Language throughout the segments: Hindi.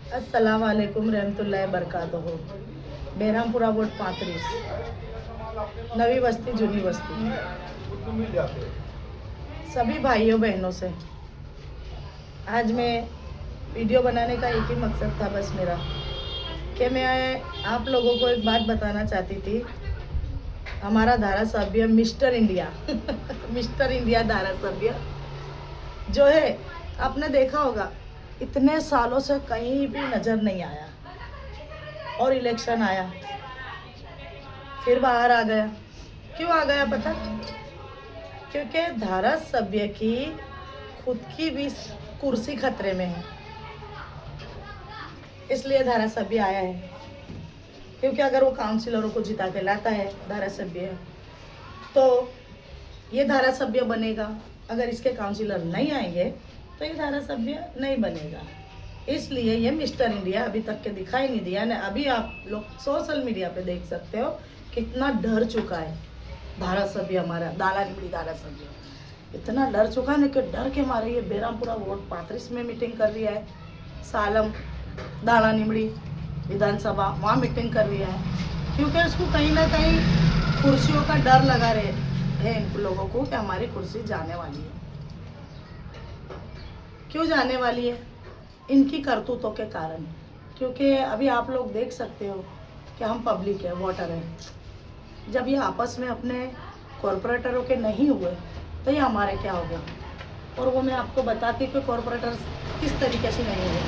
अस्सलाम वालेकुम रहमतुल्लाहि बरकातहू। बेरहमपुरा बोर्ड 35, नवी बस्ती जूनी बस्ती। सभी भाइयों बहनों से आज मैं वीडियो बनाने का एक ही मकसद था बस मेरा, कि मैं आप लोगों को एक बात बताना चाहती थी। हमारा धारा सभ्य मिस्टर इंडिया मिस्टर इंडिया धारा सभ्य जो है, आपने देखा होगा इतने सालों से कहीं भी नज़र नहीं आया, और इलेक्शन आया फिर बाहर आ गया। क्यों आ गया पता? क्योंकि धारा सभ्य की खुद की भी कुर्सी खतरे में है, इसलिए धारा सभ्य आया है। क्योंकि अगर वो काउंसिलरों को जिता के लाता है धारा सभ्य, तो ये धारा सभ्य बनेगा। अगर इसके काउंसिलर नहीं आएंगे तो ये धारा सभ्य नहीं बनेगा। इसलिए ये मिस्टर इंडिया अभी तक के दिखाई नहीं दिया ना। अभी आप लोग सोशल मीडिया पे देख सकते हो कितना डर चुका है धारा सभ्य, हमारा दाला निमड़ी धारा सभ्य इतना डर चुका है ना कि डर के मारे ये बेरहमपुरा वार्ड 35 में मीटिंग कर रही है, सालम दाला निमड़ी विधानसभा वहाँ मीटिंग कर रही है। क्योंकि उसको कहीं ना कहीं कुर्सियों का डर लगा रहे है इन लोगों को कि हमारी कुर्सी जाने वाली है। क्यों जाने वाली है? इनकी करतूतों के कारण। क्योंकि अभी आप लोग देख सकते हो कि हम पब्लिक है, वोटर है। जब ये आपस में अपने कॉरपोरेटरों के नहीं हुए तो ये हमारे क्या हो गए? और वो मैं आपको बताती हूँ कि कॉरपोरेटर किस तरीके से नहीं हुए।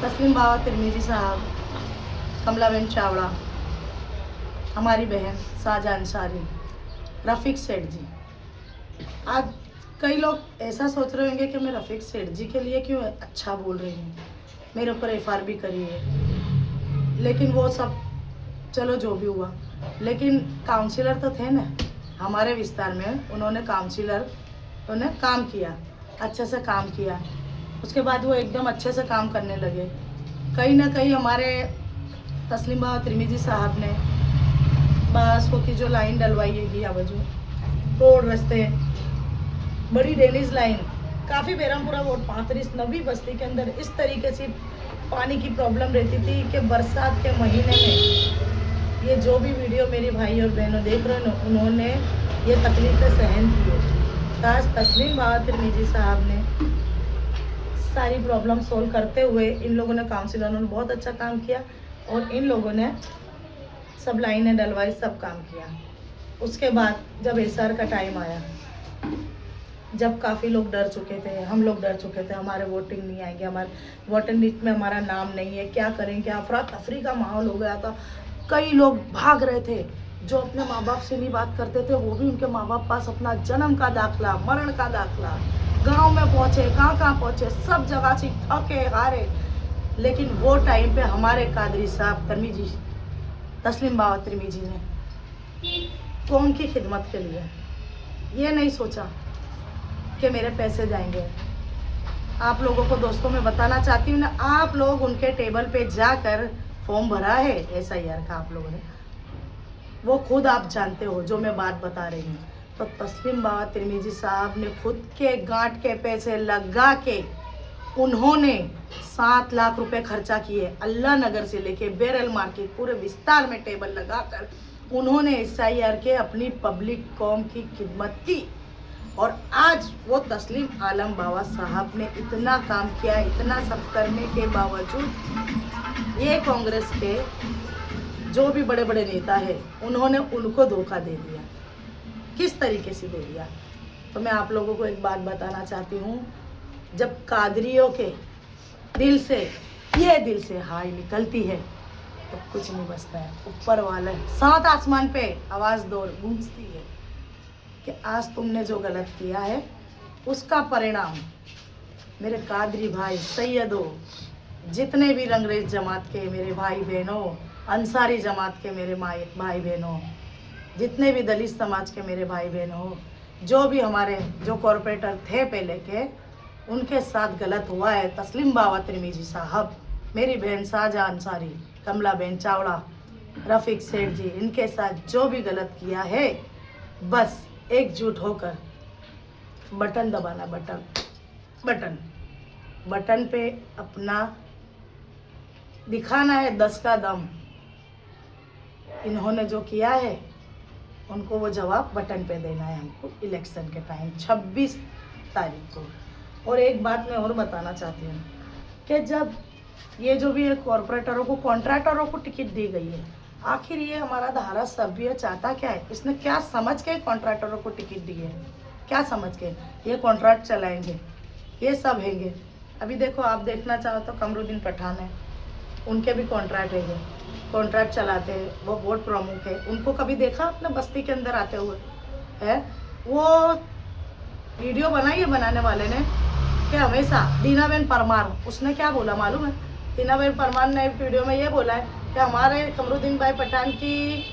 तस्लीम बाबा तिरमिजी साहब, कमलाबेन चावड़ा, हमारी बहन साजा अंसारी, रफ़ीक सेठ जी। आज कई लोग ऐसा सोच रहे होंगे कि मैं रफ़ीक सेठ जी के लिए क्यों अच्छा बोल रही हूँ, मेरे ऊपर FR करी है। लेकिन वो सब चलो जो भी हुआ, लेकिन काउंसिलर तो थे ना हमारे विस्तार में। उन्होंने काम किया, अच्छे से काम किया। उसके बाद वो एकदम अच्छे से काम करने लगे। कहीं ना कहीं हमारे तस्लीम बाबा तिरमिजी साहब ने बस वो की जो लाइन डलवाई है या वजू रोड, रास्ते, बड़ी ड्रेनेज लाइन, काफ़ी बेरहमपुरा वार्ड 35 नवी बस्ती के अंदर इस तरीके से पानी की प्रॉब्लम रहती थी कि बरसात के महीने में ये जो भी वीडियो मेरी भाई और बहनों देख रहे हैं उन्होंने ये तकलीफ़ें सहन की है। काश तस्लीम बाबा तिरमिजी साहब ने सारी प्रॉब्लम सोल्व करते हुए, इन लोगों ने काउंसिलरों ने बहुत अच्छा काम किया और इन लोगों ने सब लाइनें डलवाई, सब काम किया। उसके बाद जब SR का टाइम आया, जब काफ़ी लोग डर चुके थे, हम लोग डर चुके थे हमारे वोटिंग नहीं आएंगे, हमारे वोटर लिस्ट में हमारा नाम नहीं है, क्या करेंगे, अफरा तफरी का माहौल हो गया था। कई लोग भाग रहे थे, जो अपने माँ बाप से नहीं बात करते थे वो भी उनके माँ बाप पास अपना जन्म का दाखला, मरण का दाखला, गांव में पहुँचे, कहाँ पहुँचे, सब जगह से थके हारे। लेकिन वो टाइम पे हमारे कादरी साहब तिरमिजी, तस्लीम बाबा तिरमिजी ने कौम की खिदमत के लिए ये नहीं सोचा कि मेरे पैसे जाएंगे। आप लोगों को दोस्तों मैं बताना चाहती हूँ ना, आप लोग उनके टेबल पे जाकर फॉर्म भरा है SIR का, आप लोगों ने, वो खुद आप जानते हो जो मैं बात बता रही हूँ। तो तस्लीम बाबा तिरमिजी साहब ने खुद के गांठ के पैसे लगा के उन्होंने 7 लाख रुपए खर्चा किए। अल्लाह नगर से लेके बेरल मार्केट पूरे विस्तार में टेबल लगाकर उन्होंने SIR के अपनी पब्लिक कौम की खिदमत की। और आज वो तस्लीम आलम बाबा साहब ने इतना काम किया, इतना सब करने के बावजूद ये कांग्रेस के जो भी बड़े बड़े नेता है उन्होंने उनको धोखा दे दिया। किस तरीके से दे दिया? तो मैं आप लोगों को एक बात बताना चाहती हूँ, जब कादरियों के दिल से, ये दिल से हाय निकलती है तो कुछ नहीं बचता है। ऊपर वाले सात आसमान पे आवाज़ दौड़ गूंजती है कि आज तुमने जो गलत किया है उसका परिणाम मेरे कादरी भाई, सैयदों, जितने भी रंगरेज जमात के मेरे भाई बहनों, अंसारी जमात के मेरे भाई बहनों, जितने भी दलित समाज के मेरे भाई बहनों, जो भी हमारे जो कॉरपोरेटर थे पहले के, उनके साथ गलत हुआ है। तस्लीम बाबा तिरमिजी साहब, मेरी बहन साजा अंसारी, कमलाबेन चावड़ा, रफ़ीक सेठ जी, इनके साथ जो भी गलत किया है, बस एकजुट होकर बटन दबाना, बटन पे अपना दिखाना है 10 का दम। इन्होंने जो किया है उनको वो जवाब बटन पे देना है हमको इलेक्शन के टाइम 26 तारीख को। और एक बात मैं और बताना चाहती हूँ कि जब ये जो भी है कॉरपोरेटरों को कॉन्ट्रैक्टरों को टिकट दी गई है, आखिर ये हमारा धारासभ्य चाहता क्या है? इसने क्या समझ के कॉन्ट्रैक्टरों को टिकट दी है? क्या समझ के ये कॉन्ट्रैक्ट चलाएंगे, ये सब हैंगे? अभी देखो, आप देखना चाहो तो कमरुद्दीन पठान है, उनके भी कॉन्ट्रैक्ट है, कॉन्ट्रैक्ट चलाते हैं, वो बोर्ड प्रमुख है। उनको कभी देखा अपने बस्ती के अंदर आते हुए है? वो वीडियो बनाई है बनाने वाले ने कि हमेशा दीनाबेन परमार, उसने क्या बोला मालूम है? दीनाबेन परमार ने वीडियो में ये बोला है कि हमारे कमरुद्दीन भाई पठान की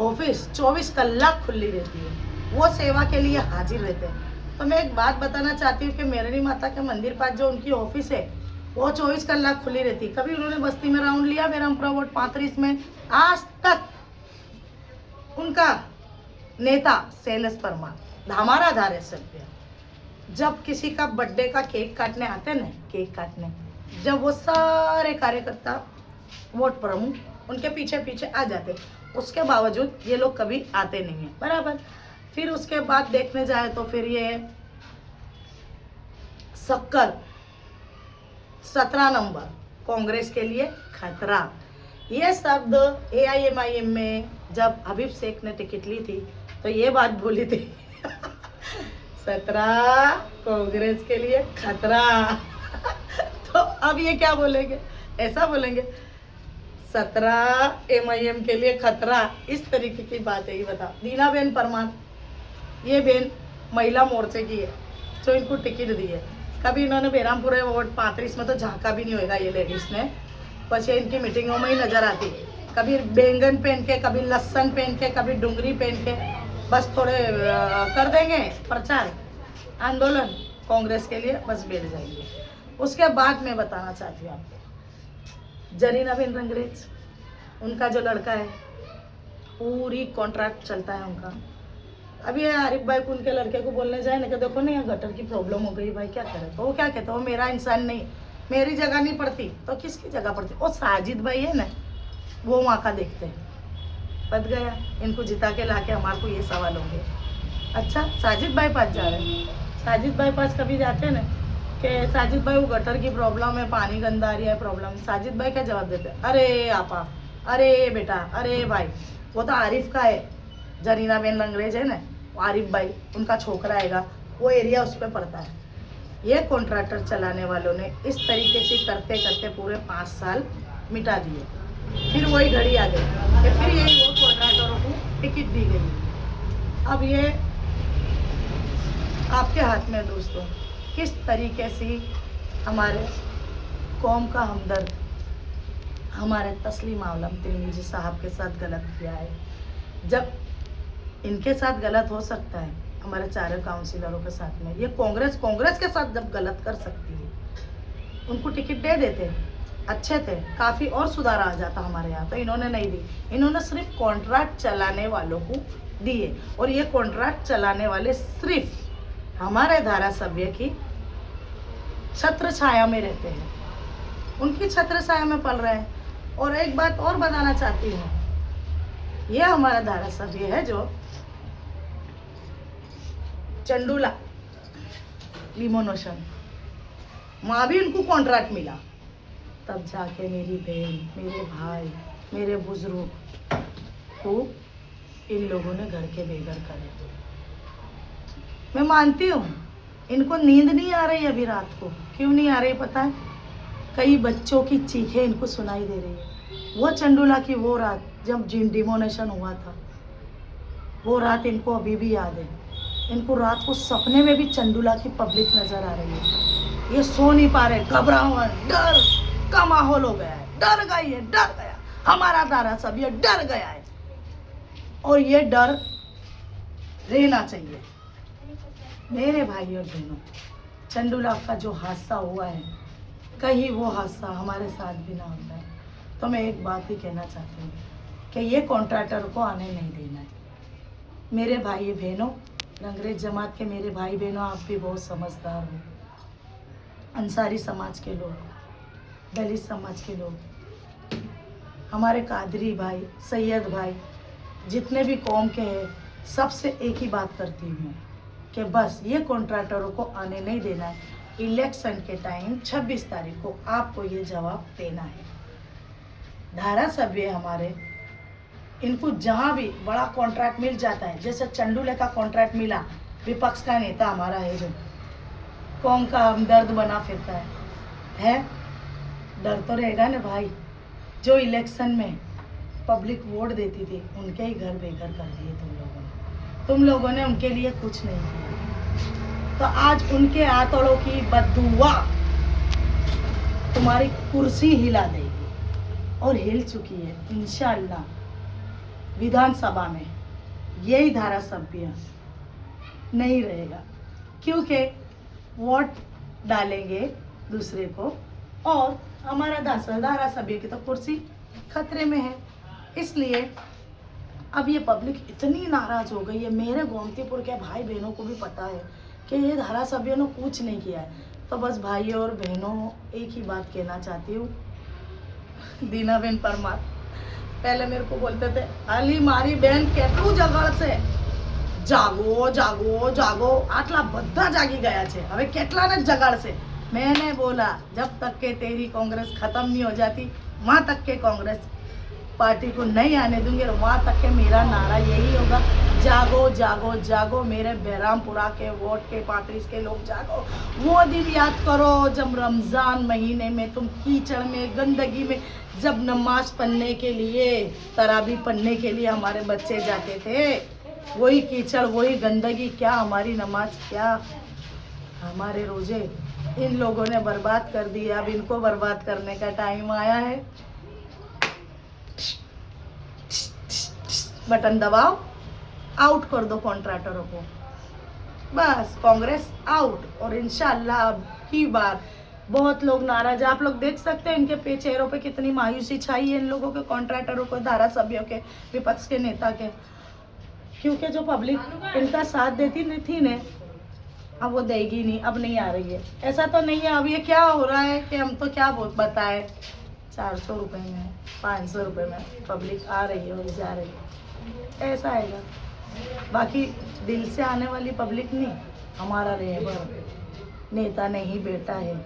ऑफिस 24 कलाक खुली रहती है, वो सेवा के लिए हाजिर रहते हैं। तो मैं एक बात बताना चाहती हूँ कि मेरनी माता के मंदिर पास जो उनकी ऑफिस है वो 24 कलाक खुली रहती। कभी उन्होंने बस्ती में राउंड लिया बेरामपुरा वोट 35 में? आज तक उनका नेता शैलेश परमार हमारा धारासभ्य जब किसी का बर्थडे का केक काटने आते ना, केक काटने, जब वो सारे कार्यकर्ता वोट प्रमुख उनके पीछे पीछे आ जाते, उसके बावजूद ये लोग कभी आते नहीं है, बराबर। फिर उसके बाद देखने जाए तो फिर ये शक्कर 17 नंबर कांग्रेस के लिए खतरा, ये शब्द AIMIM में जब हबीब शेख ने टिकट ली थी तो ये बात बोली थी 17 कांग्रेस के लिए खतरा तो अब ये क्या बोलेंगे? ऐसा बोलेंगे 17 MIM के लिए खतरा। इस तरीके की बात है। ये बता, दीनाबेन परमार, ये बेन महिला मोर्चे की है जो इनको टिकट दी है। कभी इन्होंने बेरामपुरे वोट 35 में तो झांका भी नहीं होगा ये लेडीज ने, बस ये इनकी मीटिंगों में ही नजर आती। कभी बैंगन पहन के, कभी लहसन पहन के, कभी डुंगरी पहन के, बस थोड़े कर देंगे प्रचार आंदोलन कांग्रेस के लिए, बस बैठ जाएंगे। उसके बाद मैं बताना चाहती हूँ आपको, जरीनाबेन रंगरेज, उनका जो लड़का है, पूरी कॉन्ट्रैक्ट चलता है उनका। अभी ये आरिफ भाई को उनके लड़के को बोलने जाए ना कि देखो ना यहाँ गटर की प्रॉब्लम हो गई भाई, क्या करे? तो वो क्या कहता है, वो मेरा इंसान नहीं, मेरी जगह नहीं पड़ती तो किसकी जगह पड़ती? वो साजिद भाई है ना, वो वहाँ का देखते हैं। पत गया, इनको जिता के ला के हमारे को ये सवाल होंगे। अच्छा, साजिद भाई पास जा रहे हैं, साजिद भाई पास कभी जाते हैं ना कि साजिद भाई वो गटर की प्रॉब्लम है, पानी गंदा आ रही है प्रॉब्लम, साजिद भाई क्या जवाब देते हैं? अरे आपा, अरे बेटा, अरे भाई। वो तो आरिफ का है, जरीनाबेन रंगरेज है ना, आरिफ भाई उनका छोकरा आएगा, वो एरिया उस पर पड़ता है। ये कॉन्ट्रैक्टर चलाने वालों ने इस तरीके से करते करते पूरे 5 साल मिटा दिए। फिर वही घड़ी आ गई कि फिर यही वो कॉन्ट्रैक्टरों को टिकट दी गई। अब ये आपके हाथ में दोस्तों, किस तरीके से हमारे कौम का हमदर्द हमारे तस्लीम आलम तिरमिजी साहब के साथ गलत किया है। जब इनके साथ गलत हो सकता है, हमारे चारों काउंसिलरों के साथ में, ये कांग्रेस के साथ जब गलत कर सकती है, उनको टिकट दे देते, अच्छे थे, काफ़ी और सुधार आ जाता हमारे यहाँ, तो इन्होंने नहीं दी। इन्होंने सिर्फ कॉन्ट्रैक्ट चलाने वालों को दिए, और ये कॉन्ट्रैक्ट चलाने वाले सिर्फ हमारे धारासभ्य की छत्र छाया में रहते हैं, उनकी छत्र छाया में पल रहे हैं। और एक बात और बताना चाहती हूँ, ये हमारा धारासभ्य है जो चंडूला लिमोनोशन, वहाँ भी उनको कॉन्ट्रैक्ट मिला, तब जाके मेरी बहन, मेरे भाई, मेरे बुजुर्ग को इन लोगों ने घर के बेघर करे। मैं मानती हूँ इनको नींद नहीं आ रही अभी रात को, क्यों नहीं आ रही पता है? कई बच्चों की चीखें इनको सुनाई दे रही है। वो चंडूला की वो रात जब डिमोनेशन हुआ था, वो रात इनको अभी भी याद है। इनको रात को सपने में भी चंडूला की पब्लिक नजर आ रही है। ये सो नहीं पा रहे, घबराहट, डर का माहौल हो गया है, डर गई है, डर गया हमारा धारासभ्य, डर गया है। और ये डर रहना चाहिए। मेरे भाई और बहनों, चंडूला का जो हादसा हुआ है, कहीं वो हादसा हमारे साथ भी ना होता है, तो मैं एक बात ही कहना चाहती हूँ कि ये कॉन्ट्रैक्टर को आने नहीं देना है। मेरे भाई बहनों, रंगरेज जमात के मेरे भाई बहनों, आप भी बहुत समझदार हो। अंसारी समाज के लोग, दलित समाज के लोग, हमारे कादरी भाई, सैयद भाई, जितने भी कौम के हैं, सबसे एक ही बात करती हूँ कि बस ये कॉन्ट्रैक्टरों को आने नहीं देना है। इलेक्शन के टाइम 26 तारीख को आपको ये जवाब देना है। धारासभ्य हमारे, इनको जहाँ भी बड़ा कॉन्ट्रैक्ट मिल जाता है, जैसे चंडूले का कॉन्ट्रैक्ट मिला, विपक्ष का नेता हमारा है जो कौम का हमदर्द बना फिरता है, डर तो रहेगा ना भाई। जो इलेक्शन में पब्लिक वोट देती थी, उनके ही घर बेघर कर दिए तुम लोगों ने उनके लिए कुछ नहीं किया। तो आज उनके आतड़ों की बददुआ तुम्हारी कुर्सी हिला देगी, और हिल चुकी है। इंशाअल्लाह विधानसभा में यही धारासभ्य नहीं रहेगा, क्योंकि वोट डालेंगे दूसरे को, और हमारा धारासभ्य की तो कुर्सी खतरे में है। इसलिए अब ये पब्लिक इतनी नाराज हो गई है। मेरे गोमतीपुर के भाई बहनों को भी पता है कि ये धारासभ्य ने कुछ नहीं किया है। तो बस भाइयों और बहनों, एक ही बात कहना चाहती हूँ, दीनाबेन परमार पहले मेरे को बोलते थे, अली मारी बहन કેટલું જગળ છે, જાગો જાગो જાगो, આટલા બધા જાગી ગયા છે, હવે કેટલાને જગાડશે। मैंने बोला जब तक के तेरी कांग्रेस खत्म नहीं हो जाती, वहाँ तक के कांग्रेस पार्टी को नहीं आने दूंगी, और वहाँ तक के मेरा नारा यही होगा, जागो जागो जागो मेरे बहरामपुरा के वोट के 35 के लोग जागो। वो दिन याद करो जब रमज़ान महीने में तुम कीचड़ में, गंदगी में, जब नमाज पढ़ने के लिए, तरावी पढ़ने के लिए हमारे बच्चे जाते थे, वही कीचड़, वही गंदगी, क्या हमारी नमाज, क्या हमारे रोजे इन लोगों ने बर्बाद कर दिया। अब इनको बर्बाद करने का टाइम आया है। बटन दबाओ, आउट कर दो कॉन्ट्रैक्टरों को, बस कांग्रेस आउट। और इंशाअल्लाह अब की बार बहुत लोग नाराज, आप लोग देख सकते हैं इनके चेहरों पे कितनी मायूसी छाई है, इन लोगों के, कॉन्ट्रैक्टरों को, धारासभ्यों के, विपक्ष के नेता के, क्योंकि जो पब्लिक इनका साथ देती नहीं थी ने, अब वो देगी नहीं, अब नहीं आ रही है। ऐसा तो नहीं है। अब ये क्या हो रहा है कि हम तो क्या बताएं, 400 रुपये में, 500 रुपये में पब्लिक आ रही है और जा रही है, ऐसा आएगा। बाकी दिल से आने वाली पब्लिक नहीं, हमारा रेबर नेता नहीं बेटा है,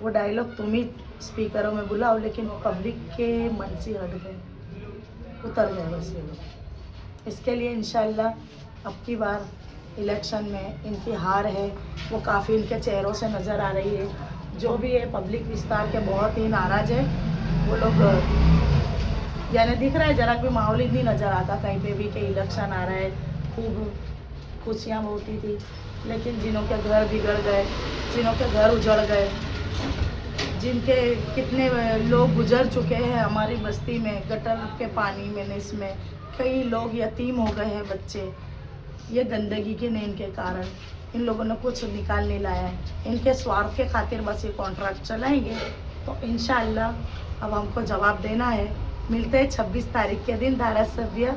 वो डायलॉग तुम ही स्पीकरों में बुलाओ, लेकिन पब्लिक के मन से हट गए, उतर गए बस ये लोग। इसके लिए इंशाअल्लाह अब की बार इलेक्शन में इनकी हार है, वो काफ़ी इनके चेहरों से नज़र आ रही है। जो भी है पब्लिक विस्तार के बहुत ही नाराज़ है वो लोग, यानी दिख रहा है, जरा भी माहौल ही नहीं नज़र आता कहीं पे भी कि इलेक्शन आ रहा है। खूब खुशियाँ होती थी, लेकिन जिनों के घर बिगड़ गए, जिनों के घर उजड़ गए, जिनके कितने लोग गुजर चुके हैं हमारी बस्ती में, गटर के पानी में, इसमें कई लोग यतीम हो गए हैं बच्चे, ये गंदगी के नींद के कारण। इन लोगों ने कुछ निकाल नहीं लाया है, इनके स्वार्थ के खातिर बस ये कॉन्ट्रैक्ट चलाएंगे। तो इंशाअल्लाह अब हमको जवाब देना है। मिलते हैं 26 तारीख के दिन धारासभ्य।